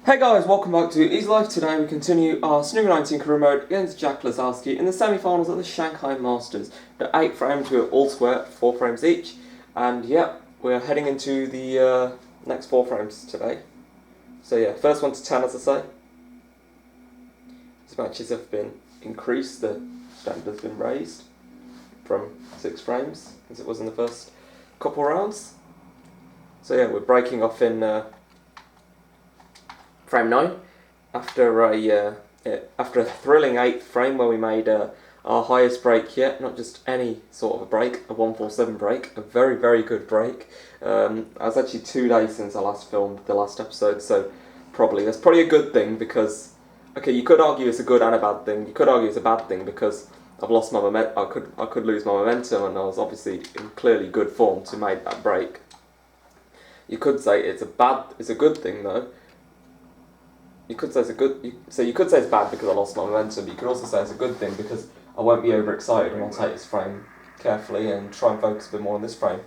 Hey guys, welcome back to Easy Life. Today we continue our Snooker 19 career mode against Jack Lisowski in the semi-finals of the Shanghai Masters. The 8 frames, we're all square, 4 frames each, and yeah, we're heading into the next 4 frames today. So yeah, first 1 to 10 as I say. These matches have been increased, the standard has been raised from 6 frames as it was in the first couple rounds. So yeah, we're breaking off in frame 9 after a thrilling 8th frame where we made our highest break yet, not just any sort of a break, a 147 break, a very, very good break. It was actually 2 days since I last filmed the last episode, so that's probably a good thing because, okay, you could argue it's a good and a bad thing. You could argue it's a bad thing because I've lost my momentum. I could lose my momentum, and I was obviously in clearly good form to make that break. You could say it's a good thing though. You could say it's bad because I lost my momentum, but you could also say it's a good thing because I won't be overexcited and I'll take this frame carefully and try and focus a bit more on this frame.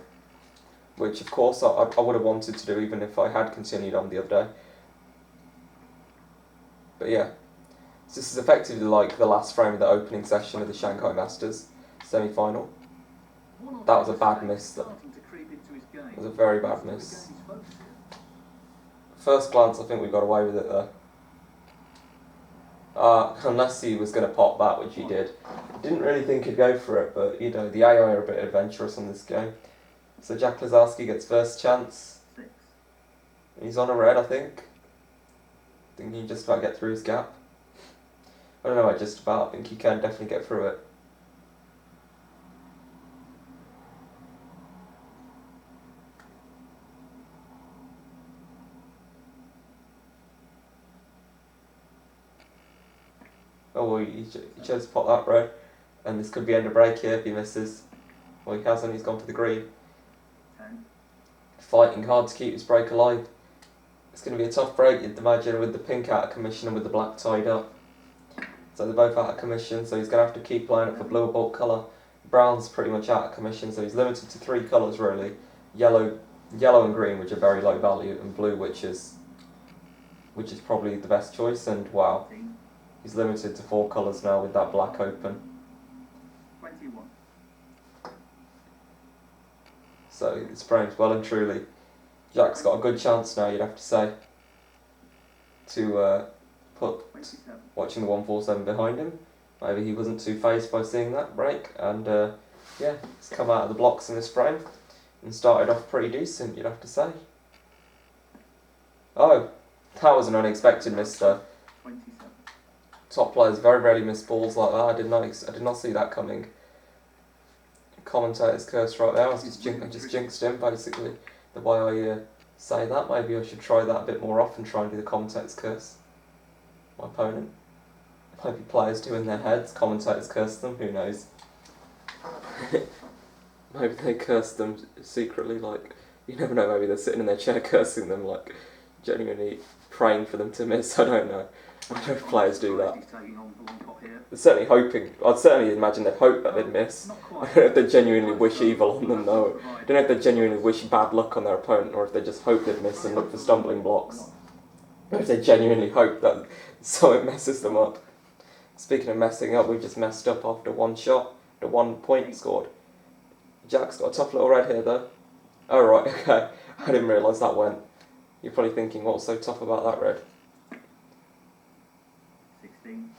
Which of course I would have wanted to do even if I had continued on the other day. But yeah, so this is effectively like the last frame of the opening session of the Shanghai Masters semi-final. That was a bad miss though. It was a very bad miss. First glance I think we got away with it though. Unless he was going to pop that, which he did. Didn't really think he'd go for it, but you know, the AI are a bit adventurous on this game. So Jack Lisowski gets first chance. He's on a red, I think. I think he can just about get through his gap. I don't know about just about, I think he can definitely get through it. Oh, well, he chose to pop that red, and this could be end of break here if he misses. Well, he hasn't, he's gone for the green. 10. Fighting hard to keep his break alive. It's going to be a tough break, you'd imagine, with the pink out of commission and with the black tied up. So they're both out of commission, so he's going to have to keep playing it for blue or bulk colour. Brown's pretty much out of commission, so he's limited to 3 colours really. Yellow and green, which are very low value, and blue, which is probably the best choice, and wow. He's limited to 4 colours now with that black open. 21. So this frame's well and truly. Jack's got a good chance now, you'd have to say, to put 27. watching the 147 behind him. Maybe he wasn't too fazed by seeing that break, and yeah, he's come out of the blocks in this frame and started off pretty decent, you'd have to say. Oh, that was an unexpected miss though. 27. Top players very rarely miss balls like that. I did not see that coming. Commentator's curse right there. I just jinxed him basically. The way I say that, maybe I should try that a bit more often. Try and do the commentator's curse. My opponent. Maybe players do in their heads. Commentators curse them. Who knows? Maybe they curse them secretly. Like, you never know. Maybe they're sitting in their chair cursing them, like genuinely praying for them to miss. I don't know. I don't know if players do that. They're certainly hoping. I'd certainly imagine they'd hope that they'd miss. I don't know if they genuinely wish evil on them though. I don't know if they genuinely wish bad luck on their opponent, or if they just hope they'd miss and look for stumbling blocks. Or if they genuinely hope that so it messes them up. Speaking of messing up, we've just messed up after 1 shot, the 1 point scored. Jack's got a tough little red here though. Oh right, okay. I didn't realise that went. You're probably thinking, what's so tough about that red? 16.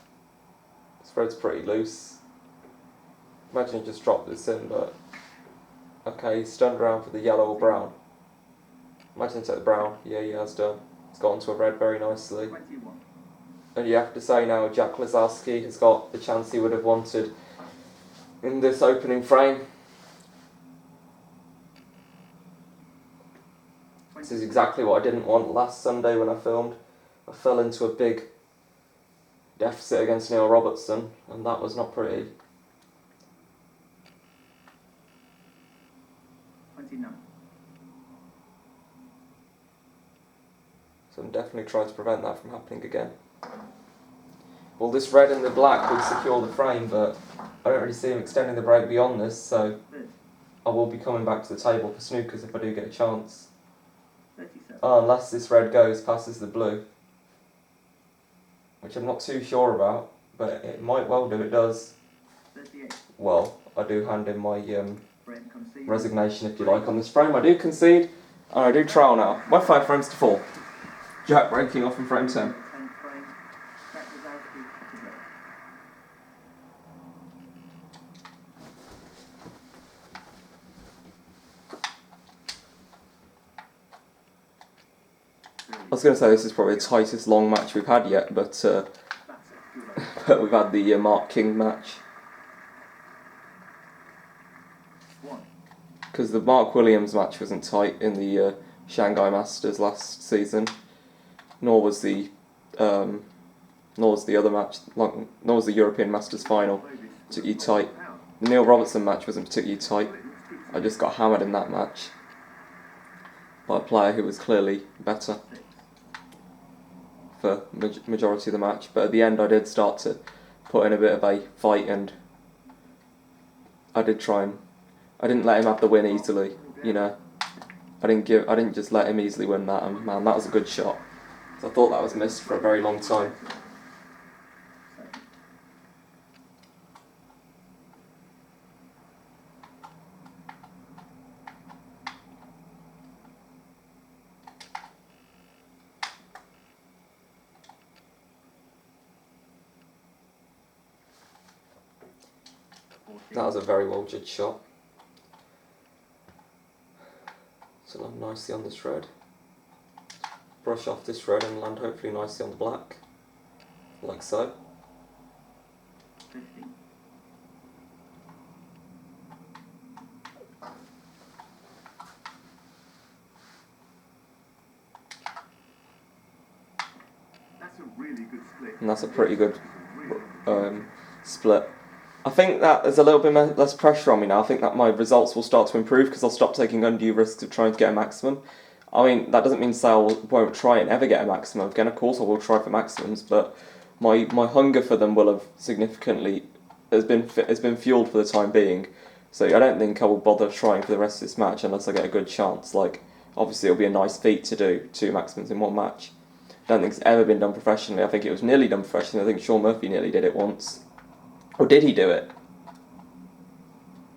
This red's pretty loose. Imagine he just dropped this in, but okay, he's stunned around for the yellow or brown. Imagine he took the brown. Yeah, he has done. It's got onto a red very nicely. 21. And you have to say now, Jack Lisowski has got the chance he would have wanted in this opening frame. This is exactly what I didn't want last Sunday when I filmed. I fell into a big deficit against Neil Robertson, and that was not pretty. 29. So I'm definitely trying to prevent that from happening again. Well, this red and the black would secure the frame, but I don't really see him extending the break beyond this, so I will be coming back to the table for snookers if I do get a chance. 37. Oh, unless this red goes, passes the blue. which I'm not too sure about, but it might well do. It does. 38. Well, I do hand in my Frame conceded. resignation, if you like, on this frame. I do concede, and I do trial now. We're 5 frames to 4. Jack breaking off in frame 10. 10th frame. Jack Lisowski to go. I was going to say this is probably the tightest long match we've had yet, but That's a good but we've had the Mark King match. 1. Because the Mark Williams match wasn't tight in the Shanghai Masters last season, nor was the other match, nor was the European Masters final particularly tight. The Neil Robertson match wasn't particularly tight. I just got hammered in that match by a player who was clearly better for majority of the match. But at the end, I did start to put in a bit of a fight, and I didn't let him have the win easily. You know, I didn't just let him easily win that. And man, that was a good shot. So I thought that was missed for a very long time. That was a very well judged shot. So land nicely on this red. Brush off this red and land hopefully nicely on the black. Like so. 50. That's a really good split. And that's a pretty good split. I think that there's a little bit less pressure on me now. I think that my results will start to improve because I'll stop taking undue risks of trying to get a maximum. I mean, that doesn't mean to say I won't try and ever get a maximum. Again, of course I will try for maximums, but my hunger for them will have significantly has been fueled for the time being. So I don't think I will bother trying for the rest of this match unless I get a good chance. Like, obviously it'll be a nice feat to do 2 maximums in 1 match. I don't think it's ever been done professionally. I think it was nearly done professionally. I think Sean Murphy nearly did it once. Or did he do it?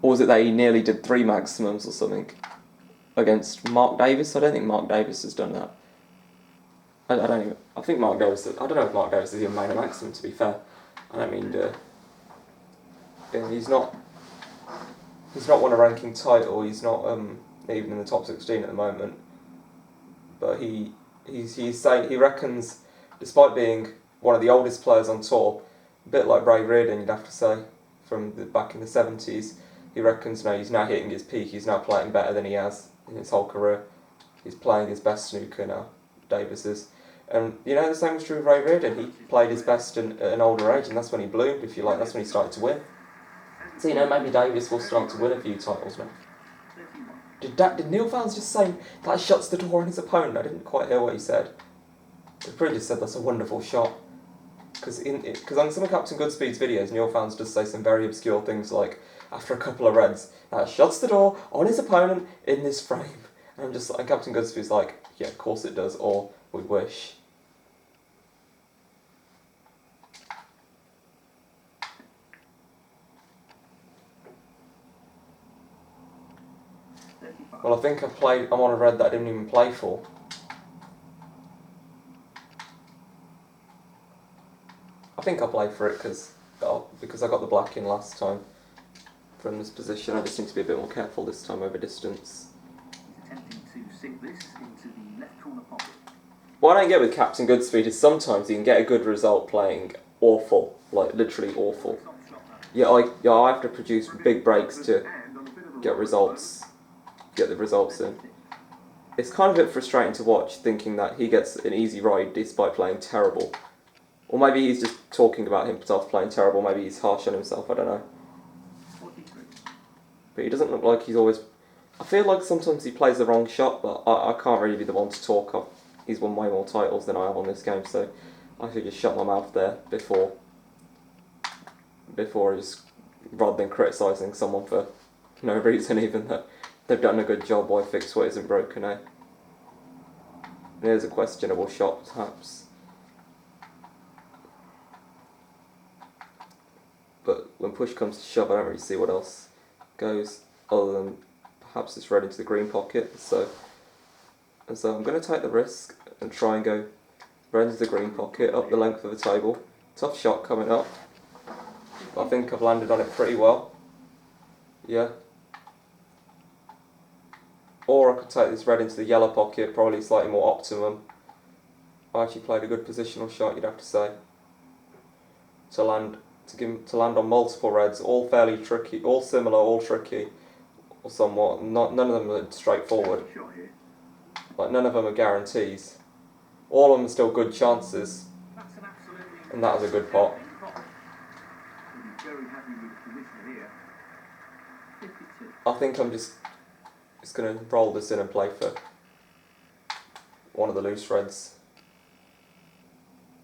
Or was it that he nearly did 3 maximums or something against Mark Davis? I don't think Mark Davis has done that. I don't even. I think Mark Davis. I don't know if Mark Davis has even made a maximum. To be fair, I don't mean to. Yeah, he's not won a ranking title. He's not even in the top 16 at the moment. But he's saying he reckons, despite being one of the oldest players on tour, a bit like Ray Reardon, you'd have to say, from back in the 70s, he reckons he's now hitting his peak. He's now playing better than he has in his whole career. He's playing his best snooker now, Davis is. And you know, the same was true of Ray Reardon. He played his best at an older age, and that's when he bloomed, if you like. That's when he started to win. So, you know, maybe Davis will start to win a few titles now. Did Neil Fowles just say that shuts the door on his opponent? I didn't quite hear what he said. He probably just said that's a wonderful shot. Because on some of Captain Goodspeed's videos, Neil Fowles does say some very obscure things like, after a couple of reds, that shuts the door on his opponent in this frame. And I'm just like, Captain Goodspeed's like, yeah, of course it does, or we wish. Well, I think I'm on a red that I didn't even play for. I think I'll play for it because I got the black in last time from this position. I just need to be a bit more careful this time over distance. He's attempting to sink this into the left corner pocket. What I don't get with Captain Goodspeed is sometimes you can get a good result playing awful, like literally awful. Yeah, I have to produce big breaks to get the results in. It's kind of a bit frustrating to watch, thinking that he gets an easy ride despite playing terrible. Or maybe he's just talking about himself playing terrible, maybe he's harsh on himself, I don't know. 43. But he doesn't look like he's always... I feel like sometimes he plays the wrong shot, but I can't really be the one to talk. He's won way more titles than I have on this game, so I should just shut my mouth there before just, rather than criticising someone for no reason, even that they've done a good job, why fix what isn't broken, eh? Here's a questionable shot, perhaps. when push comes to shove, I don't really see what else goes other than perhaps this red into the green pocket. So I'm going to take the risk and try and go red into the green pocket up the length of the table. Tough shot coming up, but I think I've landed on it pretty well. Yeah. Or I could take this red into the yellow pocket, probably slightly more optimum. I actually played a good positional shot, you'd have to say, to land on multiple reds, all fairly tricky, all similar, all tricky, or somewhat. None of them are straightforward. Like, none of them are guarantees. All of them are still good chances, and that was a good pot. I think I'm just going to roll this in and play for one of the loose reds,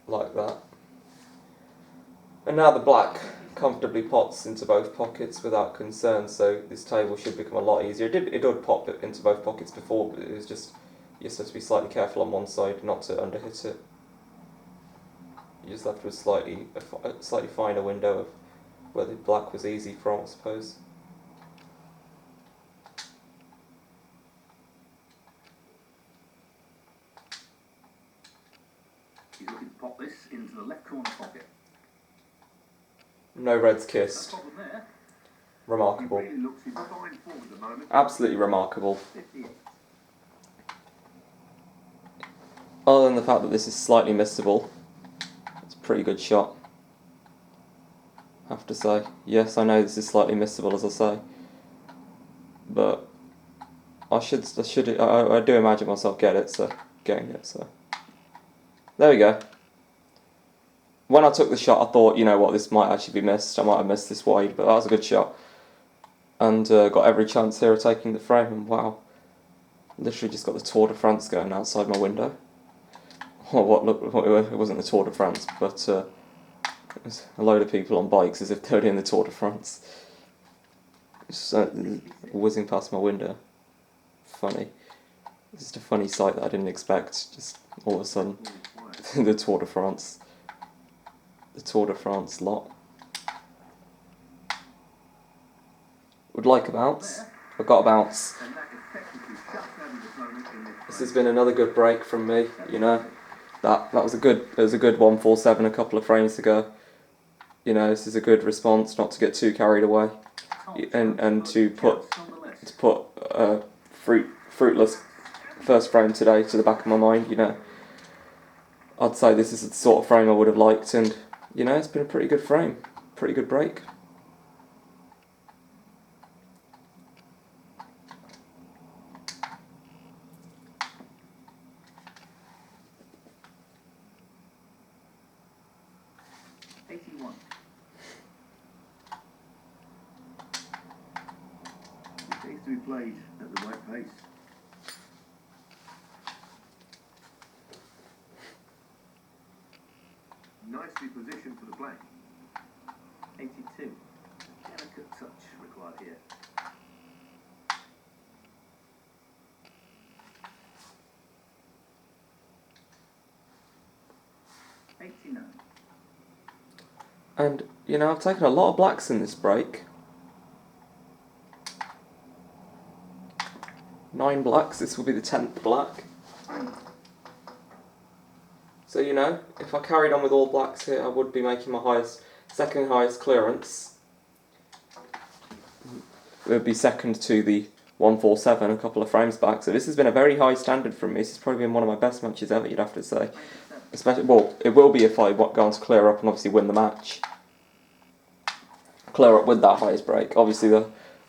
like that. And now the black comfortably pots into both pockets without concern, so this table should become a lot easier. It did pop it into both pockets before, but it was just, you just have to be slightly careful on one side not to underhit it. You just left with a slightly finer window of where the black was easy from, I suppose. He's looking to pop this into the left corner pocket. No reds kissed. Remarkable. He really looks in fine form at the moment. Absolutely remarkable. Other than the fact that this is slightly missable, it's a pretty good shot, I have to say. Yes, I know this is slightly missable, as I say, but I do imagine myself getting it. So there we go. When I took the shot, I thought, you know what, this might actually be missed. I might have missed this wide, but that was a good shot, and got every chance here of taking the frame. And wow, literally just got the Tour de France going outside my window. It wasn't the Tour de France, but it was a load of people on bikes as if they were doing the Tour de France. Just whizzing past my window. Funny. It's just a funny sight that I didn't expect. Just all of a sudden, the Tour de France. The Tour de France lot. Would like a bounce. I've got a bounce. This has been another good break from me, you know. That was a good 147 a couple of frames ago. You know, this is a good response, not to get too carried away, and to put fruitless first frame today to the back of my mind. You know, I'd say this is the sort of frame I would have liked, and you know, it's been a pretty good frame, pretty good break. To be played at the right pace. Nicely positioned for the play. 82. Delicate touch required here. 89. And you know, I've taken a lot of blacks in this break. 9 blacks, this will be the 10th black. So, you know, if I carried on with all blacks here, I would be making my second highest clearance. It would be second to the 147 a couple of frames back. So this has been a very high standard from me. This has probably been one of my best matches ever, you'd have to say. Especially, well, it will be if I go on to clear up and obviously win the match. Clear up with that highest break. Obviously, I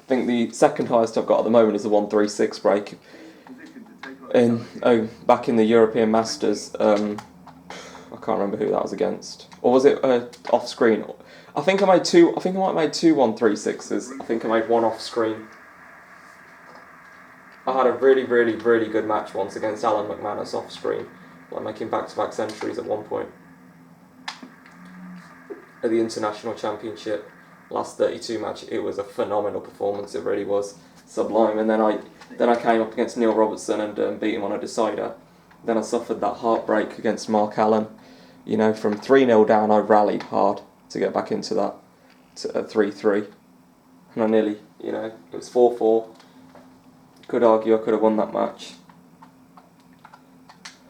think the second highest I've got at the moment is the 136 break. Back in the European Masters, I can't remember who that was against. Or was it off screen? I think I made two. I think I might have made 2 136s. I think I made one off screen. I had a really, really, really good match once against Alan McManus off screen, like making back-to-back centuries at one point at the International Championship. Last 32 match, it was a phenomenal performance. It really was sublime. And then I came up against Neil Robertson and beat him on a decider. Then I suffered that heartbreak against Mark Allen. You know, from 3-0 down, I rallied hard to get back into that to 3-3. And I nearly, you know, it was 4-4. Could argue I could have won that match.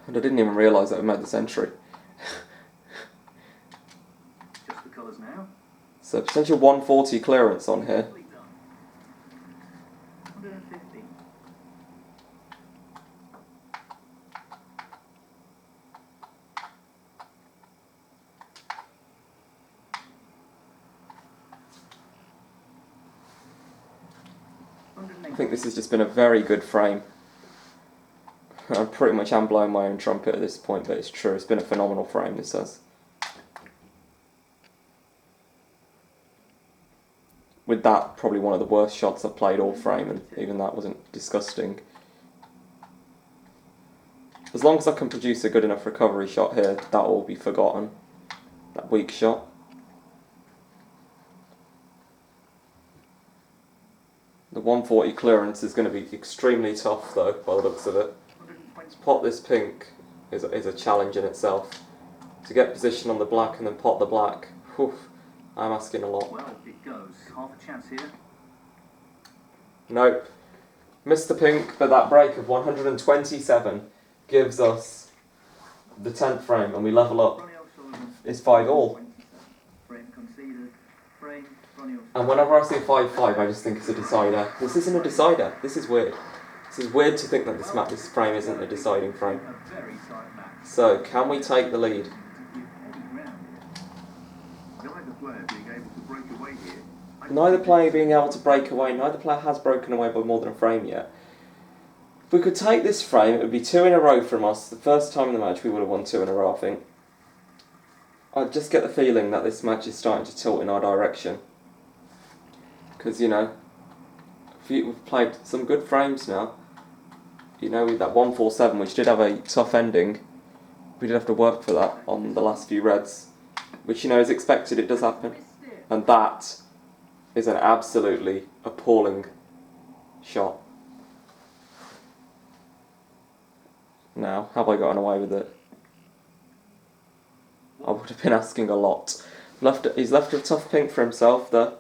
And I didn't even realise that we made the century. Just the colours now. So potential 140 clearance on here. 150. I think this has just been a very good frame. I pretty much am blowing my own trumpet at this point, but it's true. It's been a phenomenal frame, this has. With that, probably one of the worst shots I've played all frame, and even that wasn't disgusting. As long as I can produce a good enough recovery shot here, that will be forgotten. That weak shot. The 140 clearance is going to be extremely tough though, by the looks of it. To pot this pink is a challenge in itself. To get position on the black and then pot the black, whew, I'm asking a lot. Well, it goes. Half a chance here. Nope. Missed the pink, but that break of 127 gives us the 10th frame and we level up. Ronnie O'Sullivan. It's 5-all. Frame conceded. Frame. Ronnie O'Sullivan. And whenever I see 5-5, I just think it's a decider. This isn't a decider. This is weird. This is weird to think that this frame isn't a deciding frame. A very tight match. So, can we take the lead? Neither player being able to break away, neither player has broken away by more than a frame yet. If we could take this frame, it would be 2 in a row from us. The first time in the match we would have won 2 in a row, I think. I just get the feeling that this match is starting to tilt in our direction. Because, you know, we've played some good frames now. You know, with that 147, which did have a tough ending, we did have to work for that on the last few reds. Which, you know, is expected, it does happen. And that is an absolutely appalling shot. Now, have I gotten away with it? I would have been asking a lot. He's left a tough pink for himself there.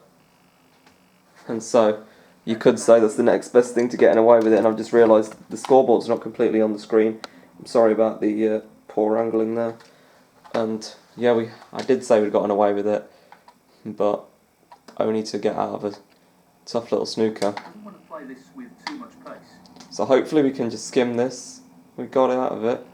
And so, you could say that's the next best thing to getting away with it, and I've just realised the scoreboard's not completely on the screen. I'm sorry about the poor angling there. And yeah, I did say we'd gotten away with it, but only to get out of a tough little snooker. Doesn't want to play this with too much pace. So hopefully we can just skim this. We got it out of it.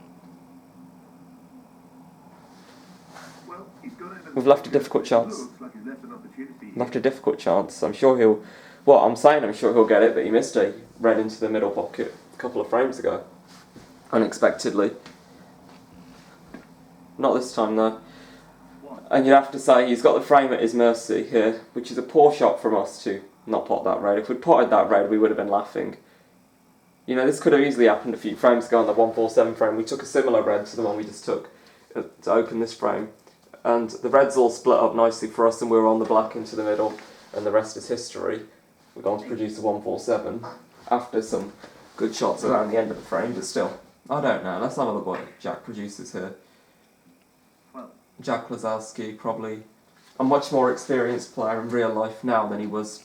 Well, he's got it. We've left a difficult chance. Looks like he's left an opportunity. Left a difficult chance. I'm sure he'll... Well, I'm saying I'm sure he'll get it, but he missed a red into the middle pocket a couple of frames ago. Unexpectedly. Not this time though. And you'd have to say he's got the frame at his mercy here, which is a poor shot from us to not pot that red. If we'd potted that red, we would have been laughing. You know, this could have easily happened a few frames ago on the 147 frame. We took a similar red to the one we just took to open this frame. And the reds all split up nicely for us, and we were on the black into the middle, and the rest is history. We're going to produce a 147 after some good shots around the end of the frame, but still, I don't know. Let's have a look what Jack produces here. Jack Lisowski, probably a much more experienced player in real life now than he was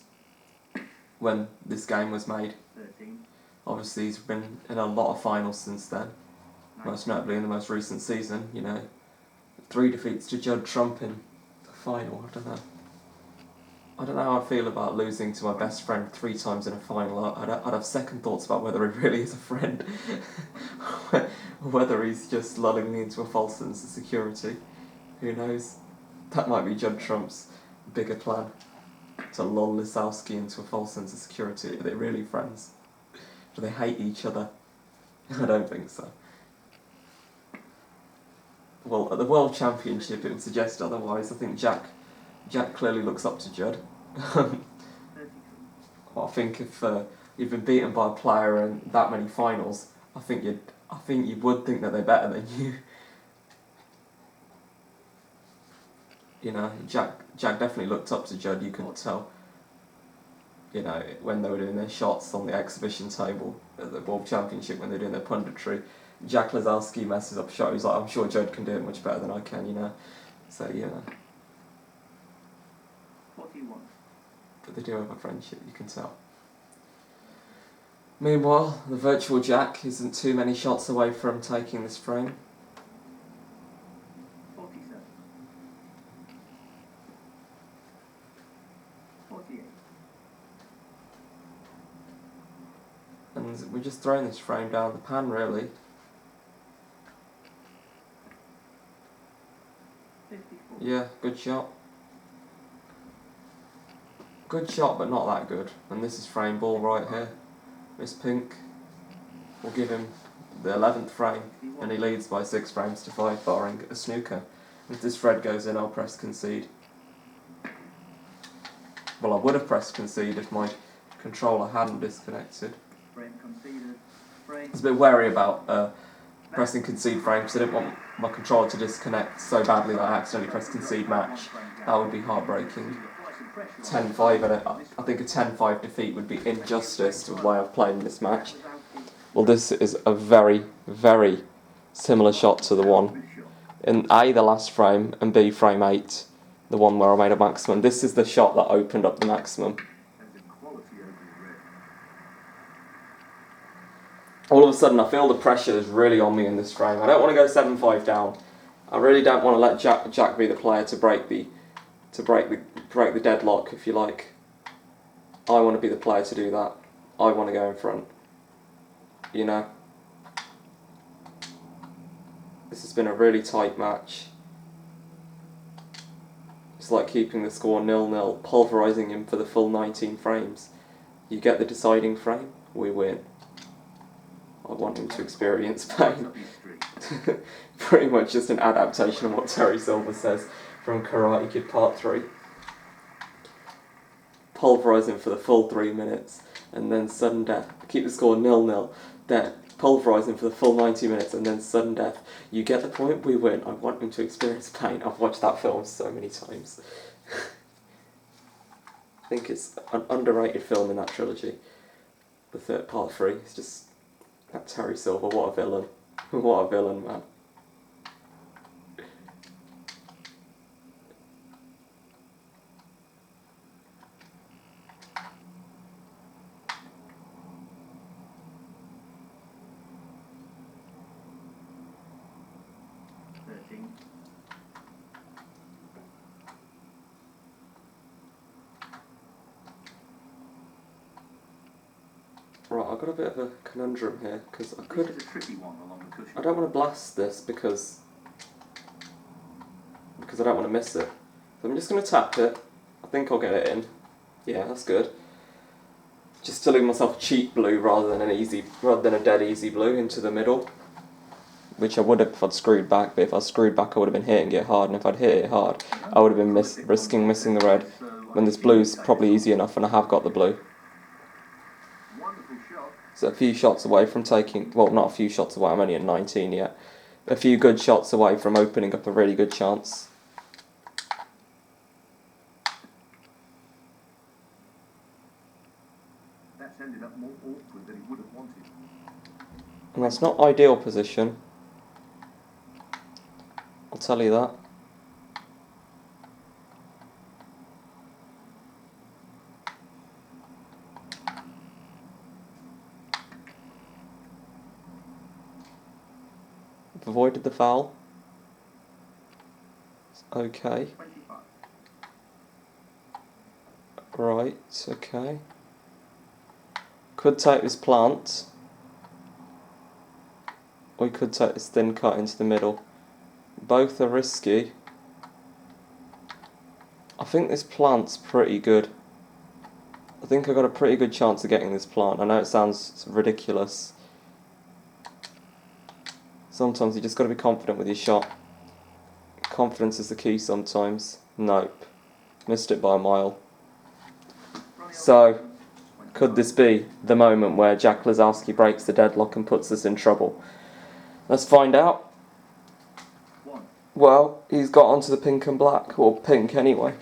when this game was made. 13. Obviously, he's been in a lot of finals since then, most notably in the most recent season, you know. 3 defeats to Judd Trump in the final, I don't know. I don't know how I feel about losing to my best friend 3 times in a final. I'd have second thoughts about whether he really is a friend, or whether he's just lulling me into a false sense of security. Who knows? That might be Judd Trump's bigger plan, to lull Lisowski into a false sense of security. Are they really friends? Do they hate each other? I don't think so. Well, at the World Championship it would suggest otherwise. I think Jack clearly looks up to Judd. Well, I think if you've been beaten by a player in that many finals, I think you would think that they're better than you. You know, Jack definitely looked up to Judd, you could tell. You know, when they were doing their shots on the exhibition table at the World Championship, when they were doing their punditry, Jack Lisowski messes up a shot. He's like, I'm sure Judd can do it much better than I can, you know. So, you know. 41. But they do have a friendship, you can tell. Meanwhile, the virtual Jack isn't too many shots away from taking this frame. 47. 48. And we're just throwing this frame down the pan, really. 54. Yeah, good shot. Good shot, but not that good. And this is frame ball right here. Miss Pink will give him the 11th frame, and he leads by 6 frames to 5, barring a snooker. If this red goes in, I'll press concede. Well, I would have pressed concede if my controller hadn't disconnected. Frame conceded. I was a bit wary about pressing concede frame because I didn't want my controller to disconnect so badly that I accidentally pressed concede match. That would be heartbreaking. 10-5 at it. I think a 10-5 defeat would be injustice to the way I've played in this match. Well, this is a very, very similar shot to the one in A, the last frame, and B, frame 8, the one where I made a maximum. This is the shot that opened up the maximum. All of a sudden, I feel the pressure is really on me in this frame. I don't want to go 7-5 down. I really don't want to let Jack be the player to break the deadlock, if you like. I want to be the player to do that. I want to go in front. You know? This has been a really tight match. It's like keeping the score 0-0, pulverising him for the full 19 frames. You get the deciding frame, we win. I want him to experience pain. Pretty much just an adaptation of what Terry Silver says from Karate Kid Part 3. Pulverise him for the full 3 minutes, and then sudden death. Keep the score 0-0, then pulverise him for the full 90 minutes, and then sudden death. You get the point, we win. I want him to experience pain. I've watched that film so many times. I think it's an underrated film in that trilogy. The third Part 3. It's just... that Terry Silver, what a villain. What a villain, man. Right, I've got a bit of a conundrum here, because I could... This is a tricky one along the cushion. I don't want to blast this because I don't want to miss it. So I'm just going to tap it. I think I'll get it in. Yeah, that's good. Just to leave myself a cheap blue rather than a dead easy blue into the middle. Which I would have if I'd screwed back, but if I screwed back I would have been hitting it hard, and if I'd hit it hard I would have been risking missing the red. When this blue's probably easy enough, and I have got the blue. So a few shots away from taking, well, not a few shots away, I'm only at 19 yet. A few good shots away from opening up a really good chance. That's ended up more awkward than he would have wanted. And that's not ideal position. I'll tell you that. Avoided the foul. Okay. 25. Right, okay. Could take this plant. Or we could take this thin cut into the middle. Both are risky. I think this plant's pretty good. I think I've got a pretty good chance of getting this plant. I know it sounds ridiculous. Sometimes you just got to be confident with your shot. Confidence is the key sometimes. Nope. Missed it by a mile. So, could this be the moment where Jack Lisowski breaks the deadlock and puts us in trouble? Let's find out. Well, he's got onto the pink and black, or pink anyway.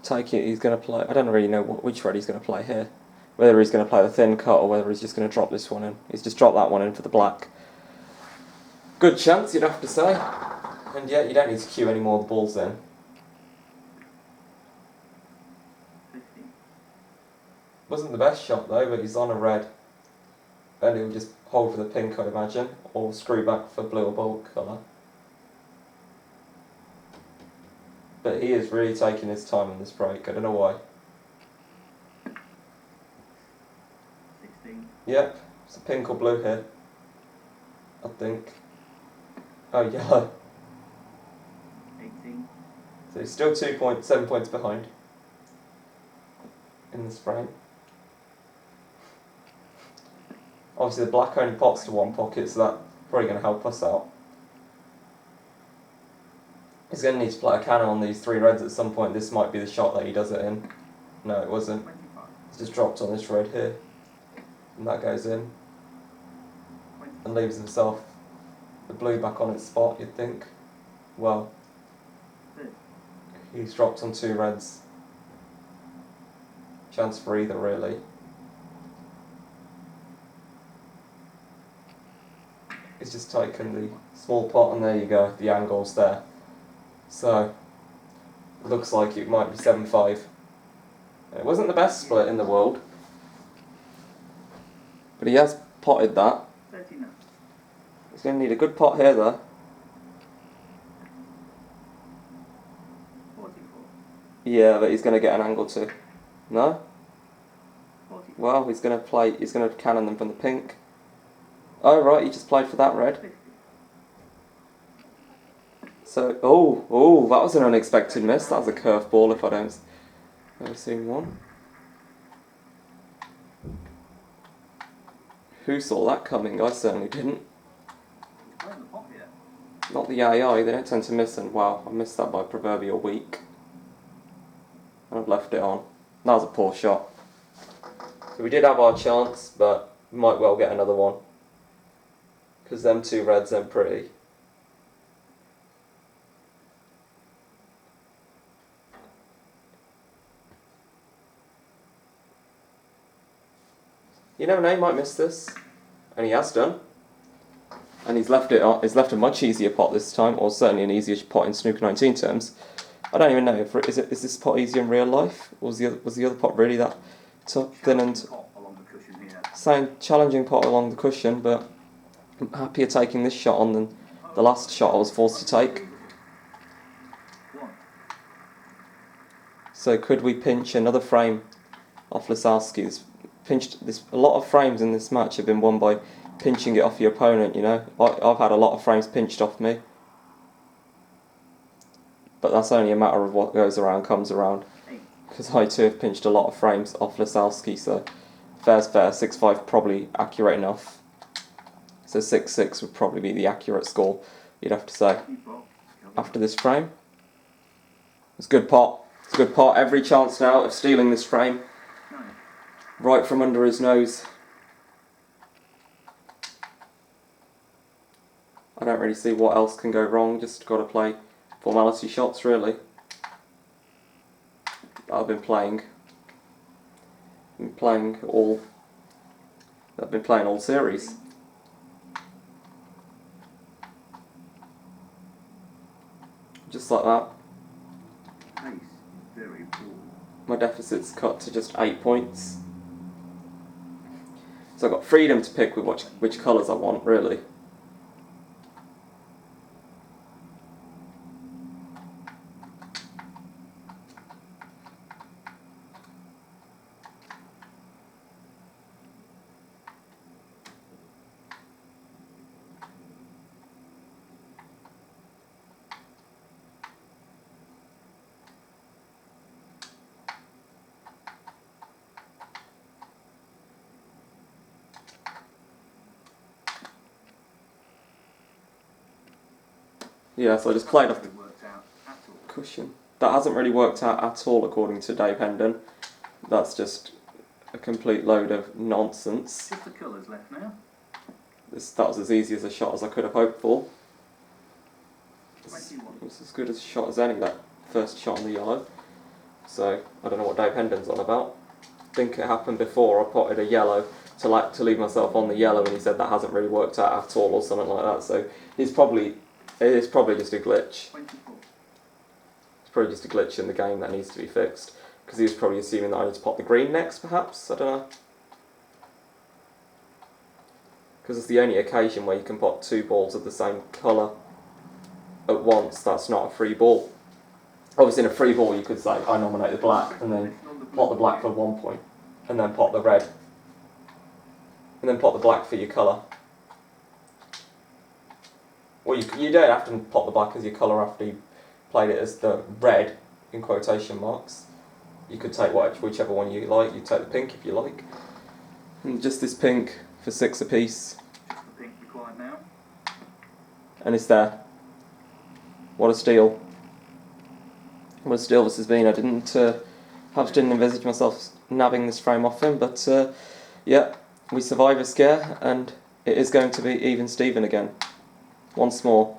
Take it, he's going to play. I don't really know which red he's going to play here. Whether he's going to play the thin cut or whether he's just going to drop this one in. He's just dropped that one in for the black. Good chance, you'd have to say. And yet, you don't need to cue any more balls in. 50. Wasn't the best shot though, but he's on a red. And he'll just hold for the pink, I imagine, or screw back for blue or bulk colour. But he is really taking his time on this break, I don't know why. 16. Yep, it's a pink or blue here, I think. Oh, yellow. 18. So he's still 7 points behind in this frame. Obviously the black only pots to one pocket, so that's probably going to help us out. He's going to need to play a cannon on these three reds at some point. This might be the shot that he does it in. No, it wasn't. 25. It's just dropped on this red here. And that goes in. And leaves himself the blue back on its spot, you'd think. Well, he's dropped on two reds. Chance for either, really. He's just taken the small pot, and there you go, the angle's there. So, it looks like it might be 7-5. It wasn't the best split in the world, but he has potted that. 39. He's going to need a good pot here, though. 44. Yeah, but he's going to get an angle too. No? 44. Well, he's going to cannon them from the pink. Oh, right, he just played for that red. 50. So, that was an unexpected miss. That was a curveball if I don't ever seen one. Who saw that coming? I certainly didn't. Playing the pot here. Not the AI, they don't tend to miss, and wow, I missed that by proverbial week. And I've left it on. That was a poor shot. So we did have our chance, but we might well get another one. Because them two reds ain't pretty. You never know, he might miss this. And he has done. And he's left a much easier pot this time, or certainly an easier pot in Snooker 19 terms. I don't even know, is this pot easier in real life? Or was the other pot really that tough, thin and... Same challenging pot along the cushion, but I'm happier taking this shot on than the last shot I was forced to take. So could we pinch another frame off Lisowski? A lot of frames in this match have been won by pinching it off your opponent, you know. I've had a lot of frames pinched off me. But that's only a matter of what goes around comes around. Because I too have pinched a lot of frames off Lisowski, so fair's fair. 6-5 probably accurate enough. So 6-6 would probably be the accurate score, you'd have to say. After this frame. It's a good pot. It's a good pot. Every chance now of stealing this frame. Right from under his nose. I don't really see what else can go wrong. Just got to play formality shots, really. I've been playing all series. Just like that. My deficit's cut to just 8 points. So I've got freedom to pick with which colours I want, really. Yeah, so I just played off the cushion. That hasn't really worked out at all, according to Dave Hendon. That's just a complete load of nonsense. Just the colours left now. That was as easy as a shot as I could have hoped for. It 21. was as good a shot as any, that first shot on the yellow. So, I don't know what Dave Hendon's on about. I think it happened before. I potted a yellow to leave myself on the yellow, and he said that hasn't really worked out at all or something like that. So it's probably just a glitch. 24. It's probably just a glitch in the game that needs to be fixed, because he was probably assuming that I need to pop the green next, perhaps. I don't know. Because it's the only occasion where you can pop 2 balls of the same colour at once. That's not a free ball. Obviously, in a free ball, you could say, I nominate the black, and then pot the black for 1 point, and then pot the red, and then pot the black for your colour. Well, you don't have to pot the black as your colour after you played it as the red, in quotation marks. You could take whichever one you like. You take the pink if you like. And just this pink for 6 apiece. Just the pink required now. And it's there. What a steal. What a steal this has been. I didn't envisage myself nabbing this frame off him, but yeah, we survive a scare, and it is going to be even Steven again. Once more.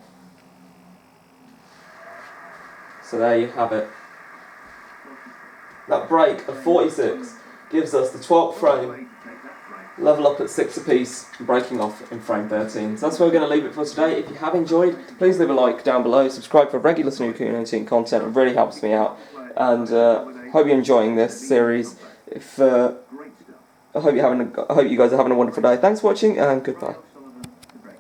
So there you have it. That break of 46 gives us the 12th frame, level up at 6 apiece, breaking off in frame 13. So that's where we're going to leave it for today. If you have enjoyed, please leave a like down below, subscribe for regular Snooker Community content, it really helps me out. And hope you're enjoying this series. I hope you guys are having a wonderful day. Thanks for watching, and goodbye.